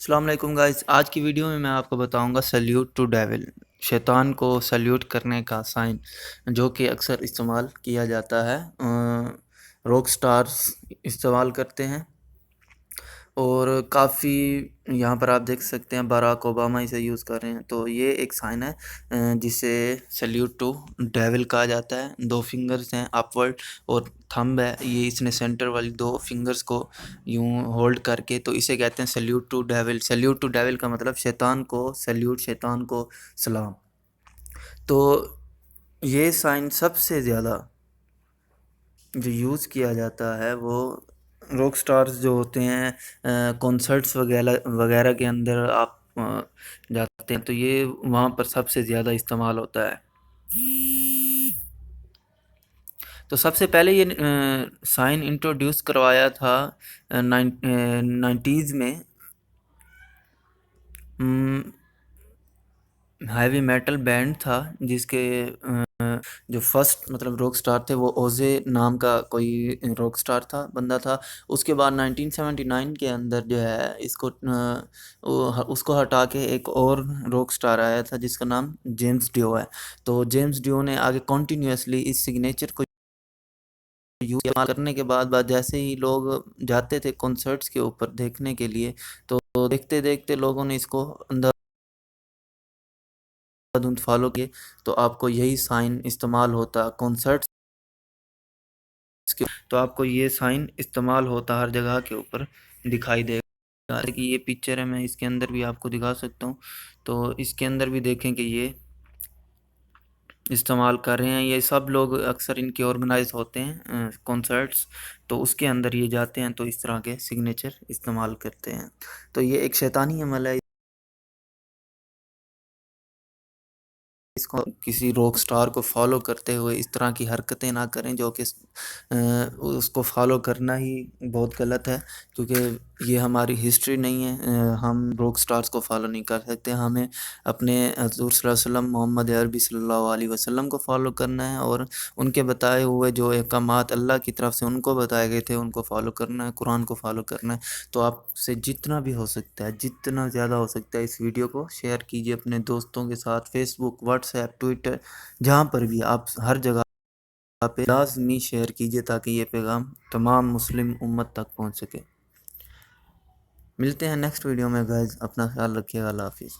السلام علیکم گائز، آج کی ویڈیو میں آپ کو بتاؤں گا سلیوٹ ٹو ڈیول، شیطان کو سلیوٹ کرنے کا سائن جو کہ اکثر استعمال کیا جاتا ہے، راک سٹارز استعمال کرتے ہیں اور کافی یہاں پر آپ دیکھ سکتے ہیں باراک اوباما اسے یوز کر رہے ہیں۔ تو یہ ایک سائن ہے جسے سلیوٹ ٹو ڈیول کہا جاتا ہے۔ دو فنگرز ہیں اپورڈ اور تھمب ہے، یہ اس نے سینٹر والی دو فنگرز کو یوں ہولڈ کر کے تو اسے کہتے ہیں salute to devil. Salute to devil کا مطلب شیطان کو سلیوٹ، شیطان کو سلام۔ تو یہ سائن سب سے زیادہ جو یوز کیا جاتا ہے وہ راک سٹارز جو ہوتے ہیں، کنسرٹس وغیرہ کے اندر آپ جاتے ہیں تو یہ وہاں پر سب سے زیادہ استعمال ہوتا ہے۔ تو سب سے پہلے یہ سائن انٹروڈیوس کروایا تھا 90s میں ہیوی میٹل بینڈ تھا جس کے جو فرسٹ مطلب راک سٹار تھے وہ اوزے نام کا کوئی راک سٹار تھا، بندہ تھا۔ اس کے بعد 1979 کے اندر جو ہے اس کو ہٹا کے ایک اور راک سٹار آیا تھا جس کا نام جیمز ڈیو ہے۔ تو جیمز ڈیو نے آگے کنٹینیوسلی اس سگنیچر کو یوز کرنے کے بعد جیسے ہی لوگ جاتے تھے کنسرٹس کے اوپر دیکھنے کے لیے تو دیکھتے دیکھتے لوگوں نے اس کو اندر فالو کیے، تو آپ کو یہی سائن استعمال ہوتا کنسرٹس کے، تو آپ کو یہ سائن استعمال ہوتا ہر جگہ کے اوپر دکھائی دے گا۔ کہ یہ پکچر ہے، میں اس کے اندر بھی آپ کو دکھا سکتا ہوں، تو اس کے اندر بھی دیکھیں کہ یہ استعمال کر رہے ہیں۔ یہ سب لوگ اکثر ان کے آرگنائز ہوتے ہیں کنسرٹس، تو اس کے اندر یہ جاتے ہیں تو اس طرح کے سگنیچر استعمال کرتے ہیں۔ تو یہ ایک شیطانی عمل ہے، اس کو کسی راک سٹار کو فالو کرتے ہوئے اس طرح کی حرکتیں نہ کریں، جو کہ اس کو فالو کرنا ہی بہت غلط ہے، کیونکہ یہ ہماری ہسٹری نہیں ہے۔ ہم راک سٹارز کو فالو نہیں کر سکتے، ہمیں اپنے حضور صلی اللہ علیہ وسلم محمد عربی صلی اللہ علیہ وسلم کو فالو کرنا ہے، اور ان کے بتائے ہوئے جو احکامات اللہ کی طرف سے ان کو بتائے گئے تھے ان کو فالو کرنا ہے، قرآن کو فالو کرنا ہے۔ تو آپ سے جتنا بھی ہو سکتا ہے، جتنا زیادہ ہو سکتا ہے، اس ویڈیو کو شیئر کیجیے اپنے دوستوں کے ساتھ، فیس بک، واٹس ایپ، ٹویٹر، جہاں پر بھی آپ ہر جگہ پہ لازمی شیئر کیجیے تاکہ یہ پیغام تمام مسلم امت تک پہنچ سکے۔ ملتے ہیں نیکسٹ ویڈیو میں گائز، اپنا خیال رکھیے گا، اللہ حافظ۔